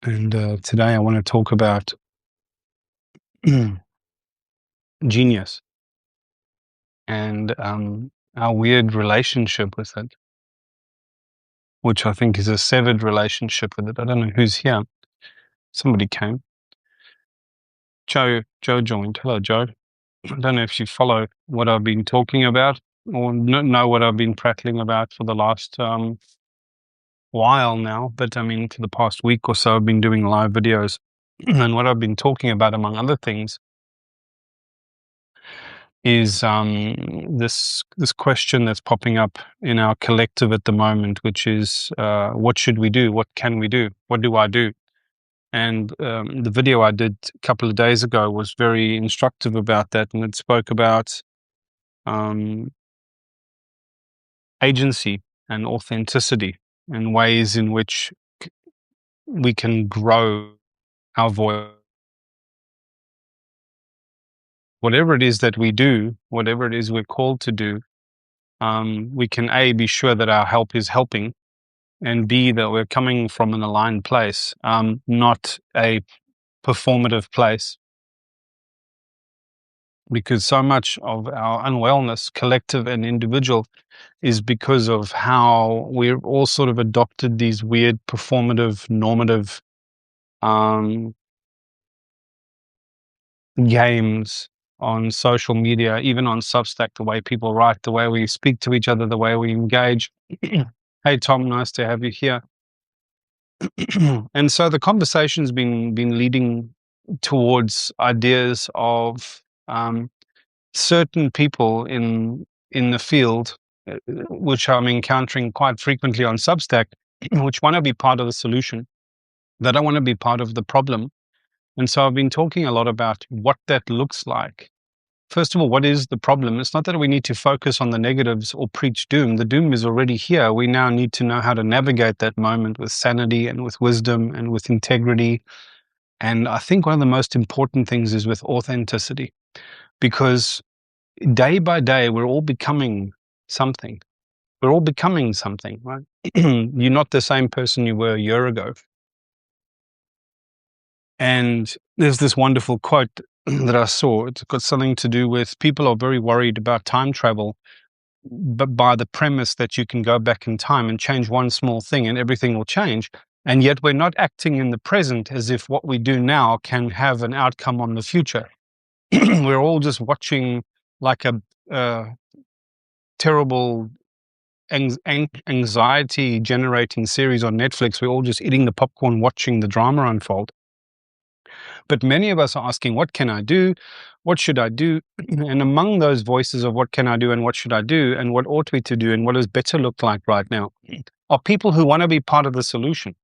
And today I want to talk about genius and our weird relationship with it, which I think is a severed relationship with it. I don't know who's here. Somebody came. Joe joined. Hello, Joe. I don't know if you follow what I've been talking about or know what I've been prattling about for the last while now. But I mean, for the past week or so, I've been doing live videos. And what I've been talking about, among other things, is this question that's popping up in our collective at the moment, which is what should we do? What can we do? What do I do? And the video I did a couple of days ago was very instructive about that, and it spoke about agency and authenticity and ways in which we can grow our voice. Whatever it is that we do, whatever it is we're called to do, we can be sure that our help is helping, and B, that we're coming from an aligned place, not a performative place. Because so much of our unwellness, collective and individual, is because of how we've all sort of adopted these weird performative, normative games on social media, even on Substack, the way people write, the way we speak to each other, the way we engage. Hey, Tom, nice to have you here. And so the conversation's been leading towards ideas of certain people in the field, which I'm encountering quite frequently on Substack, which want to be part of the solution. They don't want to be part of the problem. And so I've been talking a lot about what that looks like. First of all, what is the problem? It's not that we need to focus on the negatives or preach doom. The doom is already here. We now need to know how to navigate that moment with sanity and with wisdom and with integrity. And I think one of the most important things is with authenticity, because day by day, we're all becoming something. We're all becoming something, right? You're not the same person you were a year ago. And there's this wonderful quote that I saw. It's got something to do with people are very worried about time travel, but by the premise that you can go back in time and change one small thing and everything will change. And yet we're not acting in the present as if what we do now can have an outcome on the future. We're all just watching like a terrible anxiety generating series on Netflix. We're all just eating the popcorn, watching the drama unfold. But many of us are asking, what can I do? What should I do? And among those voices of what can I do and what should I do and what ought we to do and what does better look like right now are people who want to be part of the solution.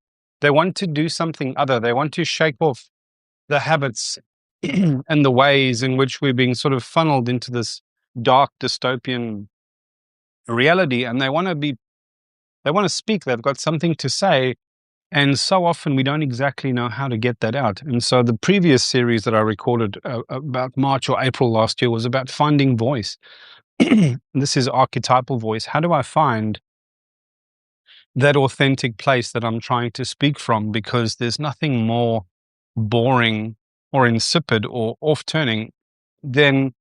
They want to do something other. They want to shake off the habits and the ways in which we're being sort of funneled into this dark dystopian reality. And they want to speak. They've got something to say. And so often we don't exactly know how to get that out. And so the previous series that I recorded about March or April last year was about finding voice. This is archetypal voice. How do I find that authentic place that I'm trying to speak from? Because there's nothing more boring or insipid or off-turning than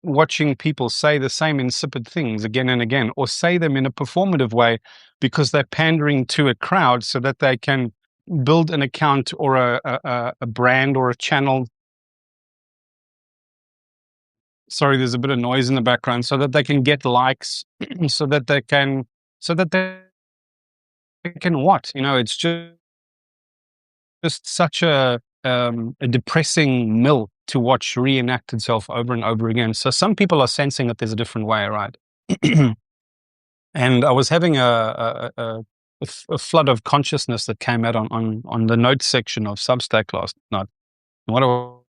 watching people say the same insipid things again and again, or say them in a performative way because they're pandering to a crowd so that they can build an account or a brand or a channel. Sorry, there's a bit of noise in the background, so that they can get likes, so that they can what? It's just such a depressing mill to watch reenact itself over and over again. So some people are sensing that there's a different way, right? And I was having a flood of consciousness that came out on the notes section of Substack last night. And what I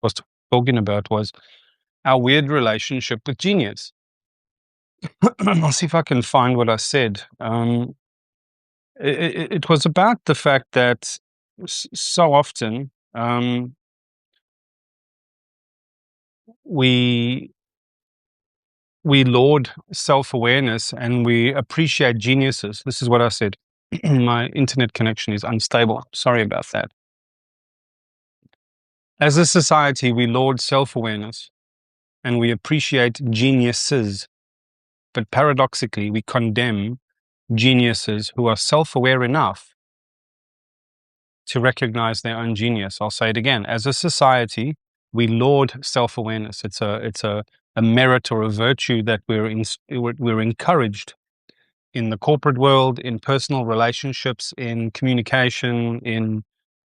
was talking about was our weird relationship with genius. I'll see if I can find what I said. It was about the fact that so often we laud self-awareness and we appreciate geniuses. This is what I said. My internet connection is unstable. Sorry about that. As a society, we laud self-awareness and we appreciate geniuses, but paradoxically, we condemn geniuses who are self-aware enough to recognize their own genius. I'll say it again. As a society, we laud self-awareness. It's a merit or a virtue that we're encouraged in the corporate world, in personal relationships, in communication, in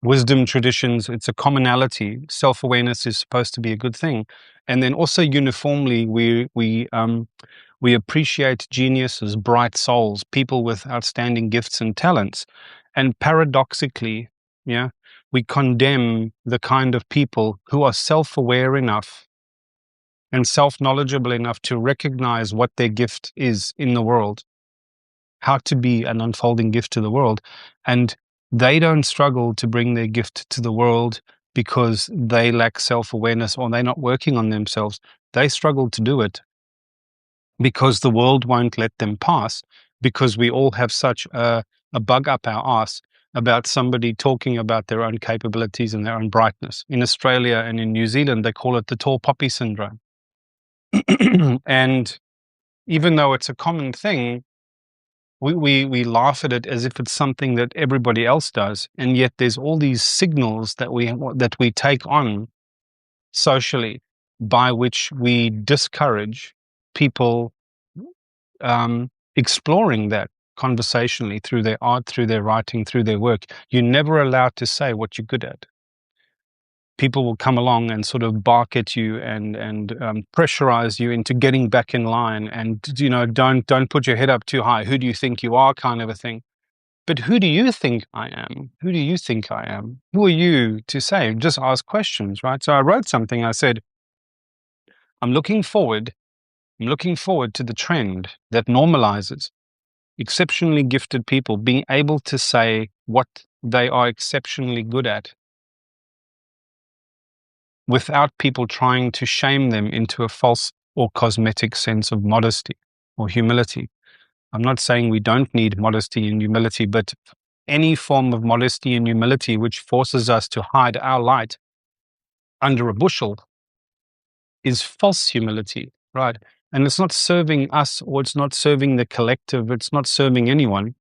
wisdom traditions. It's a commonality. Self-awareness is supposed to be a good thing. And then also uniformly, we appreciate geniuses, bright souls, people with outstanding gifts and talents. And paradoxically, yeah, we condemn the kind of people who are self-aware enough and self-knowledgeable enough to recognize what their gift is in the world, how to be an unfolding gift to the world. And they don't struggle to bring their gift to the world because they lack self-awareness or they're not working on themselves. They struggle to do it because the world won't let them pass, because we all have such a bug up our ass about somebody talking about their own capabilities and their own brightness. In Australia and in New Zealand, they call it the tall poppy syndrome. And even though it's a common thing, we laugh at it as if it's something that everybody else does. And yet there's all these signals that we take on socially by which we discourage people exploring that conversationally through their art, through their writing, through their work. You're never allowed to say what you're good at. People will come along and sort of bark at you and pressurize you into getting back in line, and don't put your head up too high. Who do you think you are, kind of a thing. But who do you think I am? Who do you think I am? Who are you to say? Just ask questions, right? So I wrote something. I said, I'm looking forward to the trend that normalizes exceptionally gifted people being able to say what they are exceptionally good at without people trying to shame them into a false or cosmetic sense of modesty or humility. I'm not saying we don't need modesty and humility, but any form of modesty and humility which forces us to hide our light under a bushel is false humility, right? And it's not serving us, or it's not serving the collective, it's not serving anyone.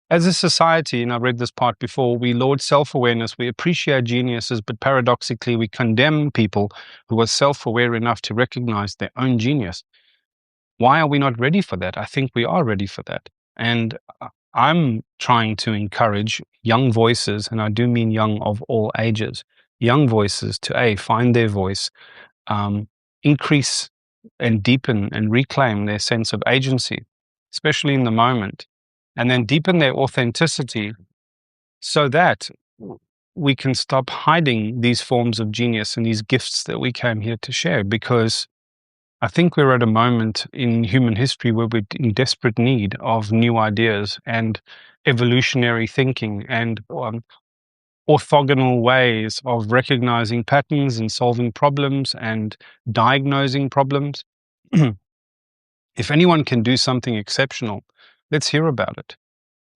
As a society, and I've read this part before, we laud self-awareness, we appreciate geniuses, but paradoxically, we condemn people who are self-aware enough to recognize their own genius. Why are we not ready for that? I think we are ready for that. And I'm trying to encourage young voices, and I do mean young of all ages, young voices to find their voice, increase and deepen and reclaim their sense of agency, especially in the moment, and then deepen their authenticity so that we can stop hiding these forms of genius and these gifts that we came here to share. Because I think we're at a moment in human history where we're in desperate need of new ideas and evolutionary thinking and orthogonal ways of recognizing patterns and solving problems and diagnosing problems. If anyone can do something exceptional, let's hear about it.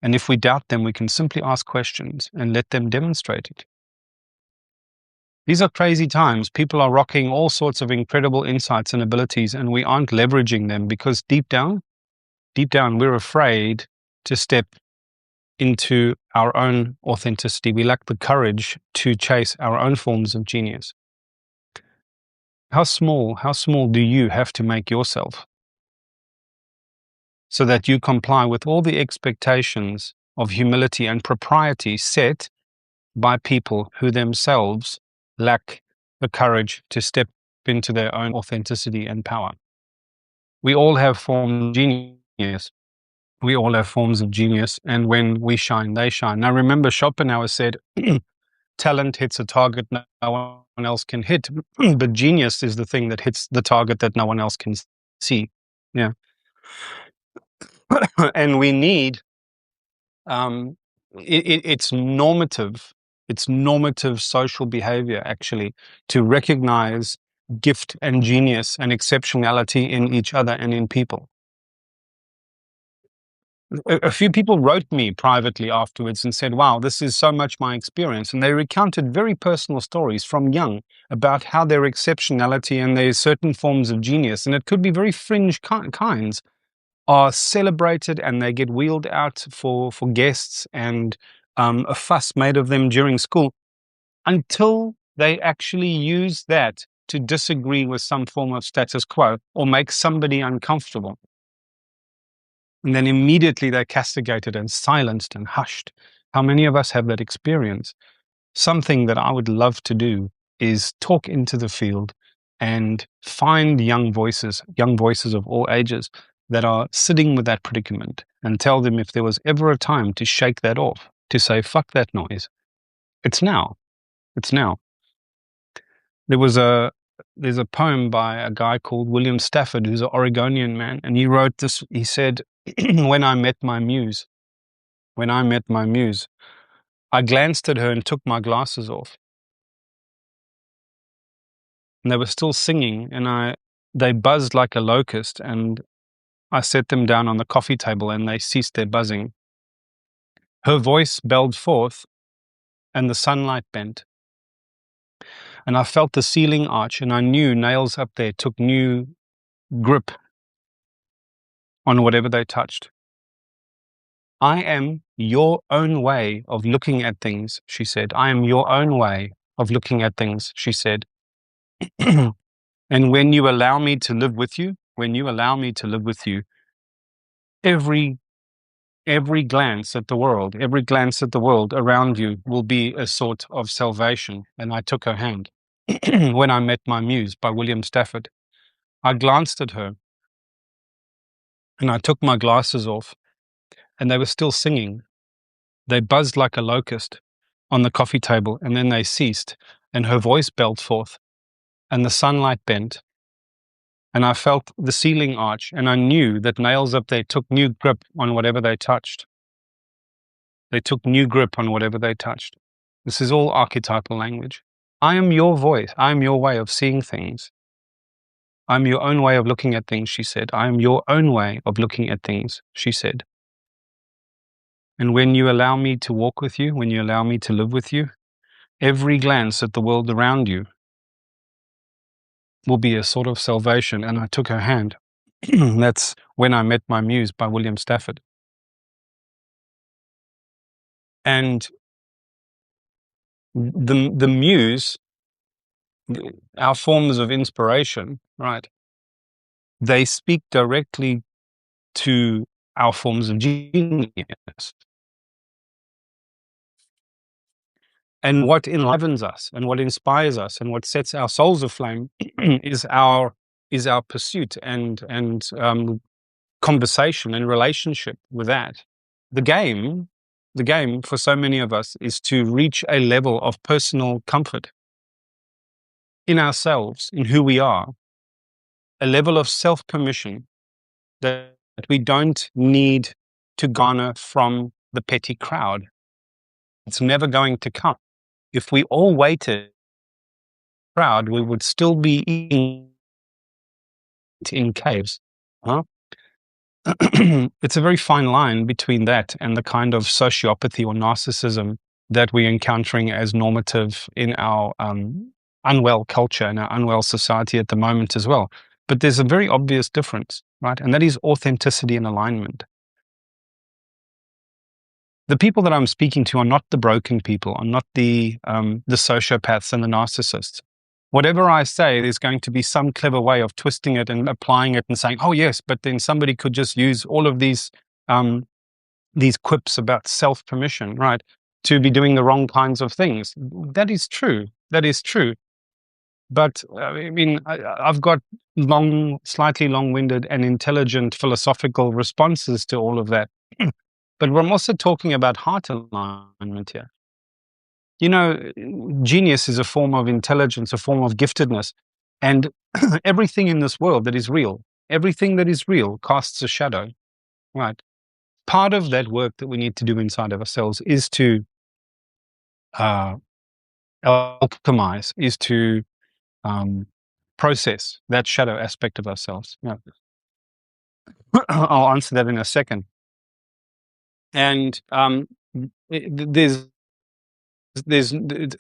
And if we doubt them, we can simply ask questions and let them demonstrate it. These are crazy times. People are rocking all sorts of incredible insights and abilities, and we aren't leveraging them because deep down, we're afraid to step into our own authenticity. We lack the courage to chase our own forms of genius. How small do you have to make yourself so that you comply with all the expectations of humility and propriety set by people who themselves lack the courage to step into their own authenticity and power? We all have forms of genius. We all have forms of genius, and when we shine, they shine. Now remember, Schopenhauer said, talent hits a target no one else can hit, but genius is the thing that hits the target that no one else can see. Yeah. And we need, it's normative social behavior, actually, to recognize gift and genius and exceptionality in each other and in people. A few people wrote me privately afterwards and said, wow, this is so much my experience. And they recounted very personal stories from young about how their exceptionality and their certain forms of genius, and it could be very fringe kinds, are celebrated, and they get wheeled out for guests, and a fuss made of them during school, until they actually use that to disagree with some form of status quo or make somebody uncomfortable. And then immediately they're castigated and silenced and hushed. How many of us have that experience? Something that I would love to do is talk into the field and find young voices of all ages that are sitting with that predicament, and tell them, if there was ever a time to shake that off, to say, fuck that noise, it's now. It's now. There's a poem by a guy called William Stafford, who's an Oregonian man, and he wrote this. He said, when I met my muse, I glanced at her and took my glasses off. And they were still singing, and they buzzed like a locust, and I set them down on the coffee table, and they ceased their buzzing. Her voice belled forth, and the sunlight bent. And I felt the ceiling arch, and I knew nails up there took new grip on whatever they touched. I am your own way of looking at things, she said. I am your own way of looking at things, she said. And when you allow me to live with you, every glance at the world around you will be a sort of salvation. And I took her hand. When I Met My Muse by William Stafford. I glanced at her and I took my glasses off, and they were still singing. They buzzed like a locust on the coffee table, and then they ceased, and her voice belled forth, and the sunlight bent, and I felt the ceiling arch, and I knew that nails up there took new grip on whatever they touched. They took new grip on whatever they touched. This is all archetypal language. I am your voice. I am your way of seeing things. I'm your own way of looking at things, she said. I am your own way of looking at things, she said. And when you allow me to walk with you, when you allow me to live with you, every glance at the world around you will be a sort of salvation. And I took her hand. That's When I Met My Muse by William Stafford. And the muse, our forms of inspiration, right? They speak directly to our forms of genius. And what enlivens us, and what inspires us, and what sets our souls aflame is our pursuit and conversation and relationship with that. The game for so many of us is to reach a level of personal comfort in ourselves, in who we are, a level of self-permission that we don't need to garner from the petty crowd. It's never going to come. If we all waited crowd, we would still be eating in caves. Huh? It's a very fine line between that and the kind of sociopathy or narcissism that we're encountering as normative in our unwell culture and our unwell society at the moment as well. But there's a very obvious difference, right? And that is authenticity and alignment. The people that I'm speaking to are not the broken people, are not the sociopaths and the narcissists. Whatever I say, there's going to be some clever way of twisting it and applying it and saying, oh yes, but then somebody could just use all of these quips about self-permission, right, to be doing the wrong kinds of things. That is true. That is true. But I mean, I've got slightly long-winded and intelligent philosophical responses to all of that. But I'm also talking about heart alignment here. You know, genius is a form of intelligence, a form of giftedness. And everything in this world that is real casts a shadow, right? Part of that work that we need to do inside of ourselves is to alchemize, is to process that shadow aspect of ourselves. Yeah. I'll answer that in a second. And there's it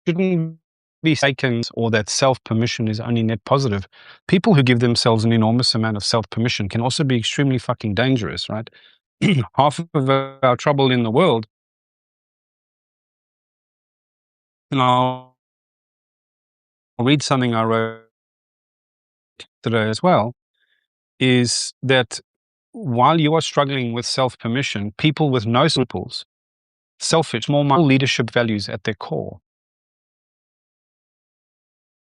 shouldn't be taken or that self-permission is only net positive. People who give themselves an enormous amount of self-permission can also be extremely fucking dangerous, right? Half of our trouble in the world, and I'll read something I wrote today as well, is that while you are struggling with self-permission, people with no scruples, selfish, small leadership values at their core,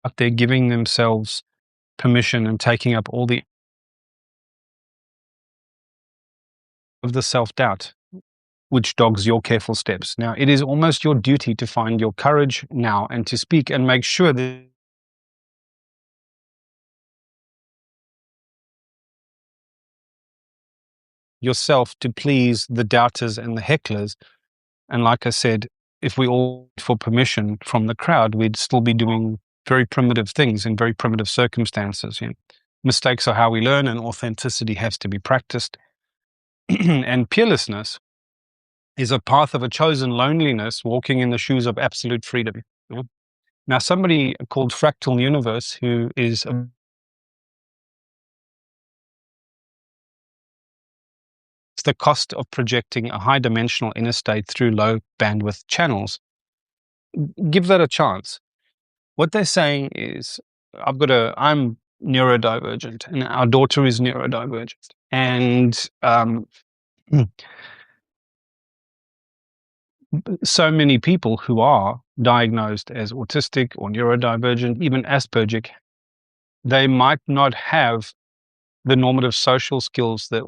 but they're giving themselves permission and taking up all of the self-doubt which dogs your careful steps. Now, it is almost your duty to find your courage now and to speak and make sure that yourself to please the doubters and the hecklers. And like I said, if we all for permission from the crowd, we'd still be doing very primitive things in very primitive circumstances. You know? Mistakes are how we learn, and authenticity has to be practiced. And peerlessness is a path of a chosen loneliness, walking in the shoes of absolute freedom. You know? Now, somebody called Fractal Universe, who is it's the cost of projecting a high dimensional inner state through low bandwidth channels. Give that a chance. What they're saying is, I'm neurodivergent, and our daughter is neurodivergent, and so many people who are diagnosed as autistic or neurodivergent, even Aspergic, they might not have the normative social skills that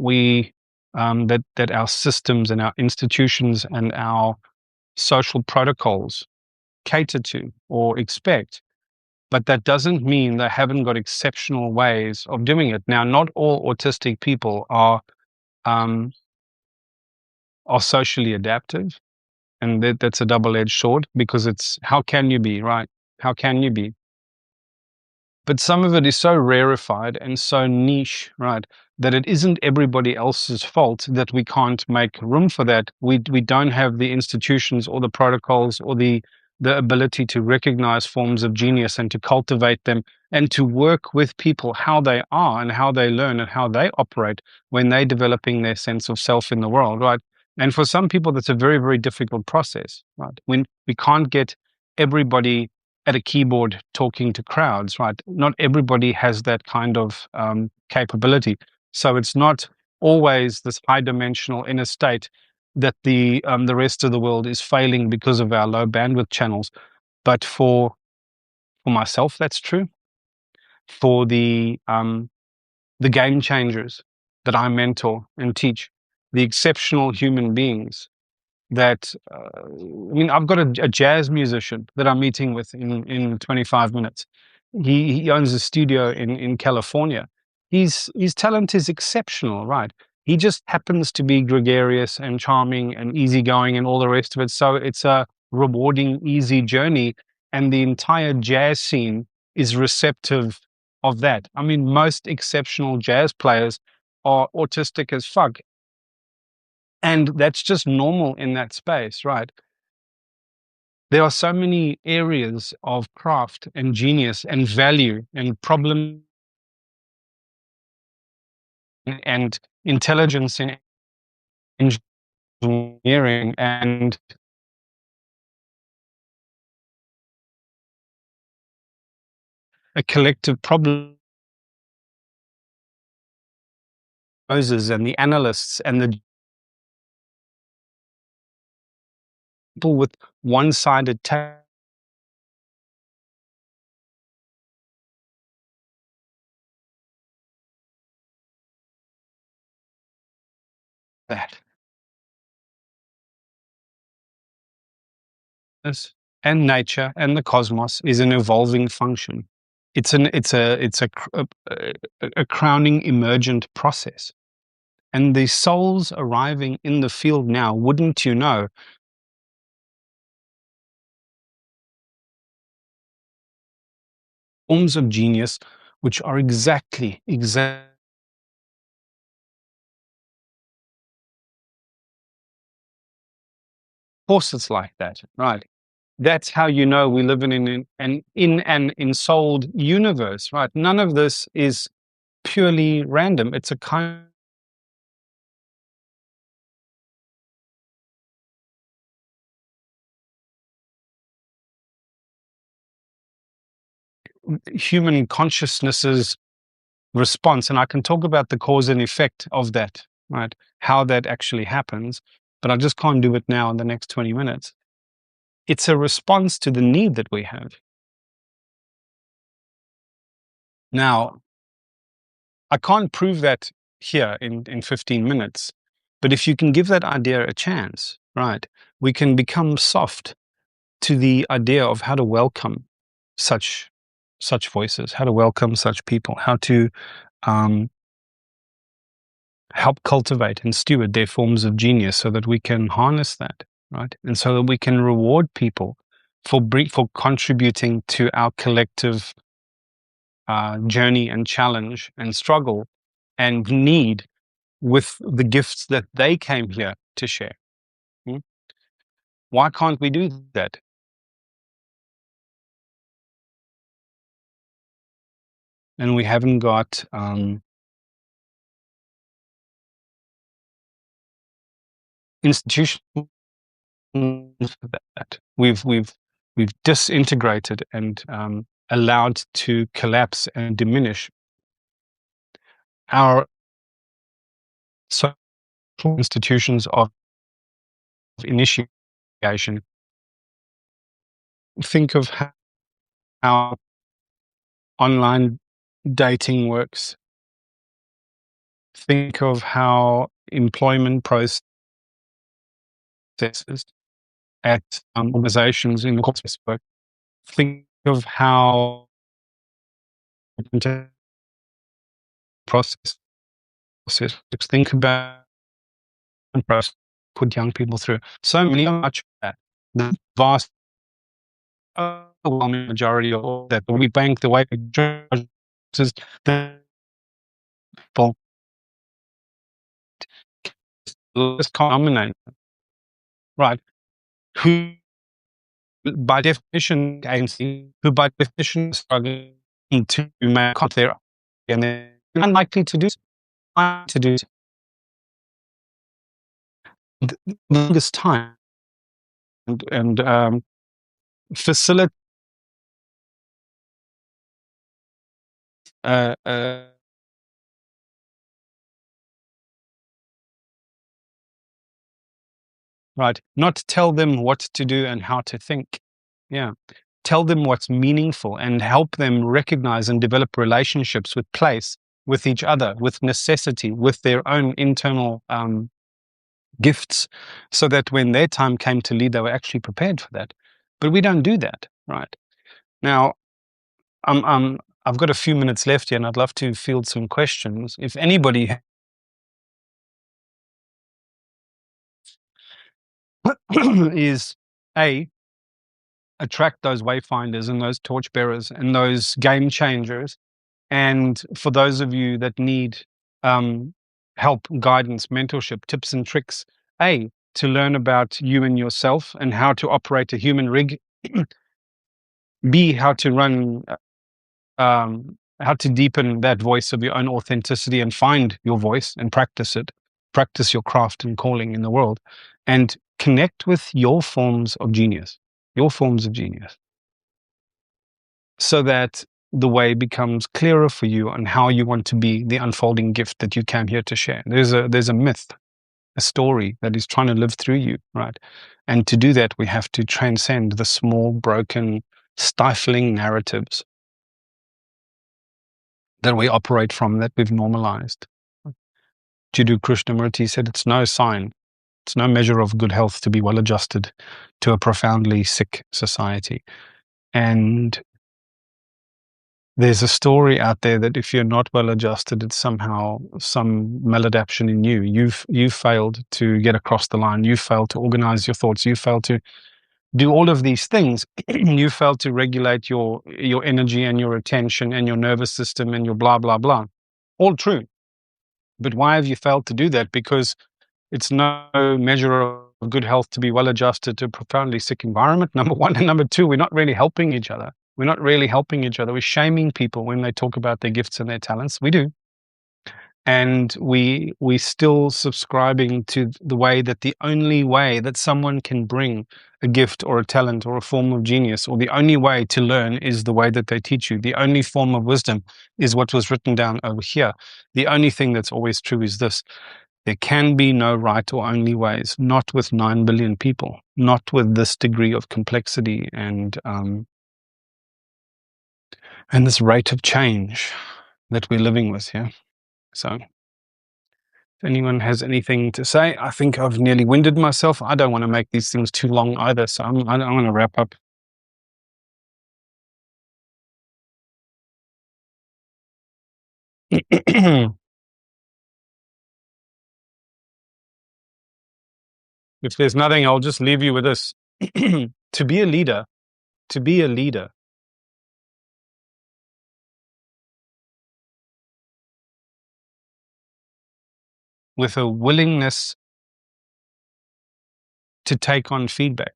that our systems and our institutions and our social protocols cater to or expect. But that doesn't mean they haven't got exceptional ways of doing it. Now, not all autistic people um, are socially adaptive, and that's a double-edged sword, because it's how can you be, right? How can you be? But some of it is so rarefied and so niche, right, that it isn't everybody else's fault that we can't make room for that. We don't have the institutions or the protocols or the ability to recognize forms of genius and to cultivate them and to work with people how they are and how they learn and how they operate when they're developing their sense of self in the world, right? And for some people, that's a very, very difficult process, right? When we can't get everybody at a keyboard talking to crowds, right? Not everybody has that kind of capability. So it's not always this high dimensional inner state that the rest of the world is failing because of our low bandwidth channels. But for myself, that's true. For the game changers that I mentor and teach, the exceptional human beings that I've got a jazz musician that I'm meeting with in 25 minutes. He owns a studio in California. His talent is exceptional, right? He just happens to be gregarious and charming and easygoing and all the rest of it. So it's a rewarding, easy journey, and the entire jazz scene is receptive of that. I mean, most exceptional jazz players are autistic as fuck, and that's just normal in that space, right? There are so many areas of craft and genius and value and problem and intelligence in engineering and a collective problem. Moses and the analysts and the people with one-sided that. And nature and the cosmos is an evolving function. It's a crowning emergent process. And the souls arriving in the field now, wouldn't you know, forms of genius which are exactly course it's like that, right? That's how you know we live in an ensouled universe, right? None of this is purely random. It's a kind of human consciousness's response. And I can talk about the cause and effect of that, right? How that actually happens, but I just can't do it now in the next 20 minutes. It's a response to the need that we have. Now, I can't prove that here in 15 minutes, but if you can give that idea a chance, right, we can become soft to the idea of how to welcome such voices, how to welcome such people, how to um, help cultivate and steward their forms of genius so that we can harness that, right, and so that we can reward people for contributing to our collective journey and challenge and struggle and need with the gifts that they came here to share. Hmm? Why can't we do that? And we haven't got institutions for that. We've disintegrated and allowed to collapse and diminish our social institutions of initiation. Think of how online dating works. Think of how employment processes at organizations in the corporate work. Think of how process. Think about process put young people through. So much of that. The vast overwhelming majority of all that we bank the way judges the people let's dominate, right? Who by definition ANC, who by definition is struggling to make their and they're unlikely to do the longest time and facilitate uh, uh, right? Not tell them what to do and how to think. Yeah. Tell them what's meaningful and help them recognize and develop relationships with place, with each other, with necessity, with their own internal gifts, so that when their time came to lead, they were actually prepared for that. But we don't do that, right? Now, I've got a few minutes left here and I'd love to field some questions. If anybody is attract those wayfinders and those torchbearers and those game changers. And for those of you that need help, guidance, mentorship, tips and tricks, to learn about you and yourself and how to operate a human rig, B, how to run, how to deepen that voice of your own authenticity and find your voice and practice it, practice your craft and calling in the world, and connect with your forms of genius, so that the way becomes clearer for you on how you want to be the unfolding gift that you came here to share. There's a myth, a story that is trying to live through you, right? And to do that, we have to transcend the small, broken, stifling narratives that we operate from, that we've normalized. Jiddu Krishnamurti said, it's no sign, it's no measure of good health to be well adjusted to a profoundly sick society. And there's a story out there that if you're not well adjusted, it's somehow some maladaptation in you. You've failed to get across the line. You've failed to organize your thoughts. You failed to do all of these things. You failed to regulate your energy and your attention and your nervous system and your blah, blah, blah. All true. But why have you failed to do that? Because it's no measure of good health to be well adjusted to a profoundly sick environment, number one. And number two, we're not really helping each other. We're not really helping each other. We're shaming people when they talk about their gifts and their talents. We do. And we still subscribing to the way that the only way that someone can bring a gift or a talent or a form of genius, or the only way to learn, is the way that they teach you. The only form of wisdom is what was written down over here. The only thing that's always true is this: there can be no right or only ways, not with 9 billion people, not with this degree of complexity and this rate of change that we're living with here. So if anyone has anything to say, I think I've nearly winded myself. I don't want to make these things too long either, so I'm going to wrap up. If there's nothing, I'll just leave you with this. To be a leader with a willingness to take on feedback.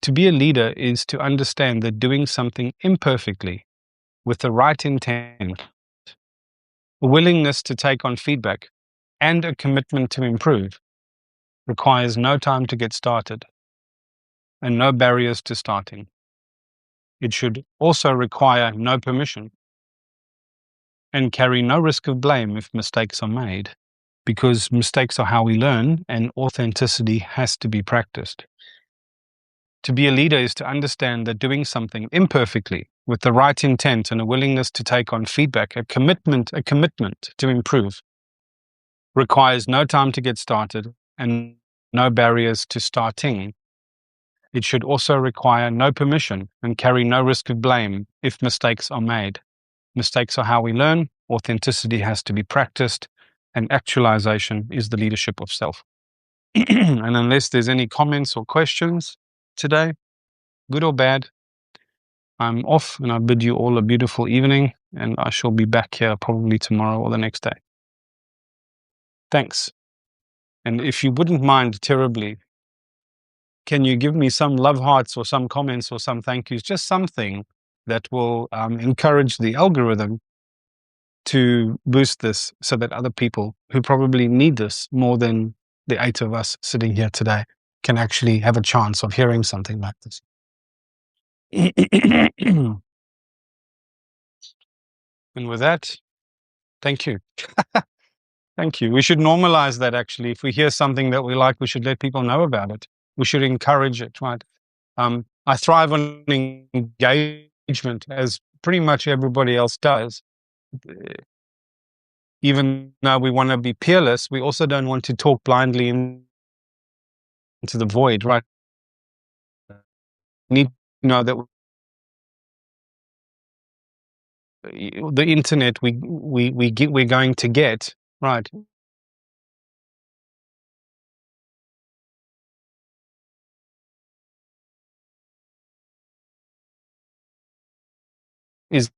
To be a leader is to understand that doing something imperfectly with the right intent, a willingness to take on feedback, and a commitment to improve requires no time to get started and no barriers to starting. It should also require no permission and carry no risk of blame if mistakes are made, because mistakes are how we learn and authenticity has to be practiced. To be a leader is to understand that doing something imperfectly with the right intent and a willingness to take on feedback, a commitment to improve, requires no time to get started and no barriers to starting. It should also require no permission and carry no risk of blame if mistakes are made. Mistakes are how we learn, authenticity has to be practiced, and actualization is the leadership of self. And unless there's any comments or questions today, good or bad, I'm off, and I bid you all a beautiful evening, and I shall be back here probably tomorrow or the next day. Thanks. And if you wouldn't mind terribly, can you give me some love hearts or some comments or some thank yous, just something that will encourage the algorithm to boost this so that other people who probably need this more than the 8 of us sitting here today can actually have a chance of hearing something like this. And with that, thank you. Thank you. We should normalize that, actually. If we hear something that we like, we should let people know about it. We should encourage it, right? I thrive on engagement, as pretty much everybody else does. Even though we want to be peerless, we also don't want to talk blindly into the void, right? We need to know that the internet we're going to get, right, is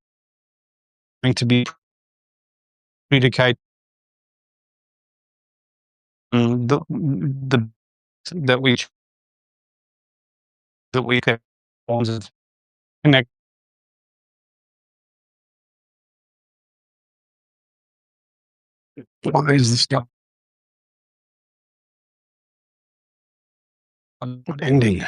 going to be predicate the that we can connect. Why is this stuff not ending?